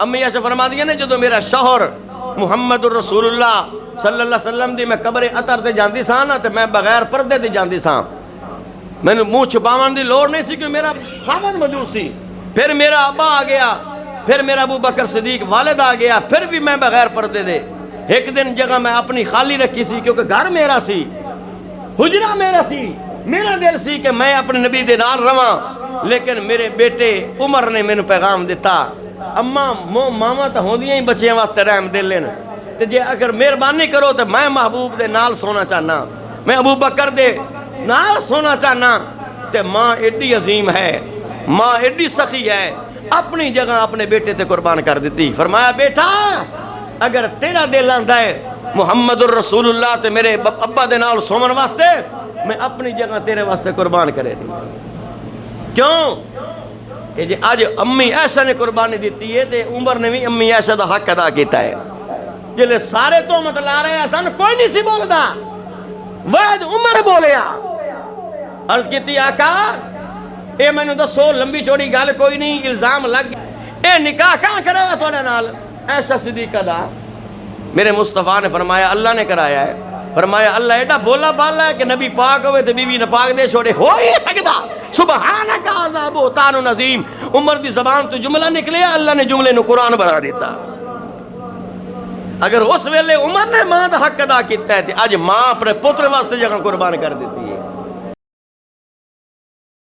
امی ایسے فرما دیا نے جدو میرا شوہر محمد رسول اللہ صلی اللہ علیہ وسلم دی میں قبر اطہر تے جاندی ساں نا تے میں بغیر پردے دی جاندی ساں، میں نے منہ چھپاون دی لوڑ نہیں سی کہ میرا خاوند موجود سی۔ پھر میرا ابا آ گیا، پھر میرا ابو بکر صدیق والد آ گیا، پھر بھی میں بغیر پردے دے۔ ایک دن جگہ میں اپنی خالی رکھی سی کیونکہ گھر میرا سی، حجرہ میرا سی، میرا دل سی کہ میں اپنے نبی دے نال رواں، لیکن میرے بیٹے عمر نے مینوں پیغام دیتا، اماں ماما تو ہوندیاں ہی بچیاں واسطے رحم دل لین، تے جے اگر مہربانی کرو تو میں محبوب دے نال سونا چاہنا، میں ابو بکر دے نال سونا چاہنا۔ تے ماں ایڈی عظیم ہے، ماں ایڈی سخی ہے، اپنی جگہ اپنے بیٹے تے قربان کر دیتی۔ فرمایا بیٹا اگر تیرا دل آندا ہے محمد الرسول اللہ تے میرے ابا دے نال سومن واسطے، میں اپنی جگہ تیرے واسطے قربان کرے دی۔ کیوں کہ جی آج امی عائشہ نے قربانی دیتی ہے تے عمر نے بھی امی عائشہ دا حق ادا کیتا ہے۔ جلے سارے تو مت لا رہے ہیں کوئی نہیں سی بولدا، واحد عمر بولیا۔ عرض کیتی آقا اے میں نے دسو لمبی چوڑی گل کوئی نہیں، الزام لگ اے نکاح کہاں کرایا تھوڑے نال؟ عائشہ صدیقہ دا۔ میرے مصطفیٰ نے فرمایا اللہ نے کرایا ہے۔ فرمایا اللہ ایڈا بولا بالا ہے کہ نبی پاک ہوئے تو بی بی نپاک دے چھوڑے، ہو ہی سکتا۔ سبحانک ھذا بہتان عظیم، عمر دی زبان تو جملہ نکلے، اللہ نے جملے نو قرآن بنا دیتا۔ اگر اس ویلے عمر نے ماں دا حق ادا کیتا ہے تے اج ماں اپنے پتر واسطے جگہ قربان کر دیتی ہے۔